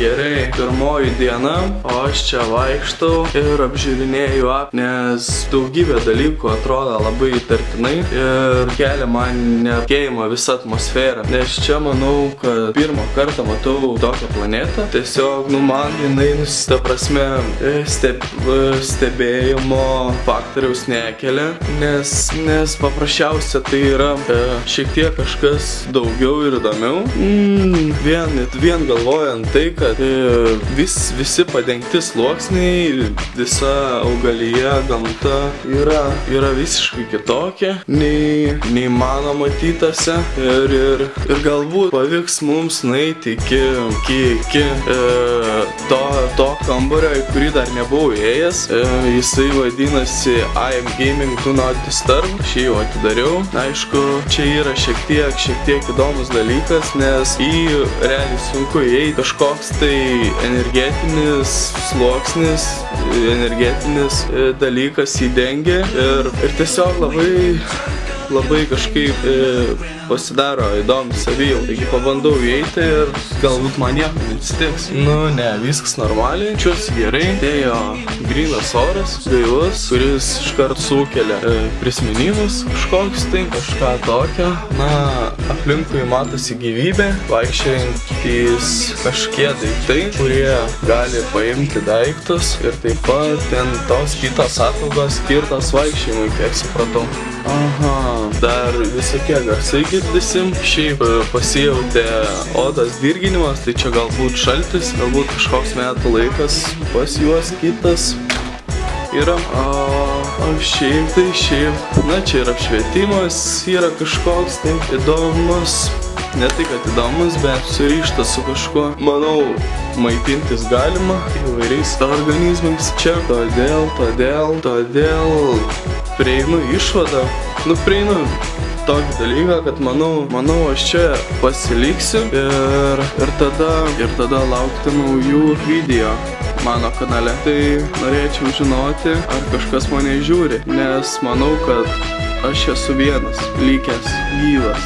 gerai, pirmoji diena, o aš čia vaikštau ir apžiūrinėju nes daugybė dalykų atrodo labai įtartinai ir kelia man neaptikėjimą visą atmosferą. Nes čia manau, kad pirmą kartą matau tokią planetą. Tiesiog, man jinai, ta prasme, stebėjimo faktoriaus nekelia, nes paprasčiausia tai yra šiek tiek kažkas daugiau ir įdomiau. Vien galvojant tai, kad visi padengti sluoksniai, visa augalija, gamta yra visiškai kitokia nei mano matytose ir galbūt pavyks mums nueiti iki to kambario, į kurį dar nebuvau įėjęs. Jisai vadinasi I am gaming do not disturb. Šį jau atidariau. Aišku, čia yra šiek tiek įdomus dalykas, nes į realiai sunku įeiti. Kažkoks tai energetinis sluoksnis, energetinis dalykas įdengia ir tiesiog labai kažkaip pasidaro įdomi savijau. Taigi pabandau įeiti ir galbūt man nieko neatsitiks. Ne, viskas normaliai. Čiuosi gerai. Atėjo grynas oras, gaivus, kuris iškart sukelia prisiminimus kažką tokio. Aplinkui matosi gyvybė, vaikščiojantys kažkie daiktai, kurie gali paimti daiktus ir taip pat ten tos kitos ataugos skirtos vaikščiojimui, kiek supratau. Dar visokie garsai girdisim. Šiaip pasijautė odos dirginimas, tai čia galbūt šaltis, galbūt kažkoks metų laikas pas juos kitas yra. O šiaip, čia yra apšvietimas, yra kažkoks tai įdomus. Ne tai, kad įdomus, bet surištas su kažkuo. Manau, maitintis galima įvairiais organizmais čia. Todėl prieinu išvadą. Prieinu tokį dalyką, kad manau aš čia pasiliksiu ir tada laukti naujų video mano kanale. Tai norėčiau žinoti, ar kažkas mane žiūri, nes manau, kad aš esu vienas likęs gyvas.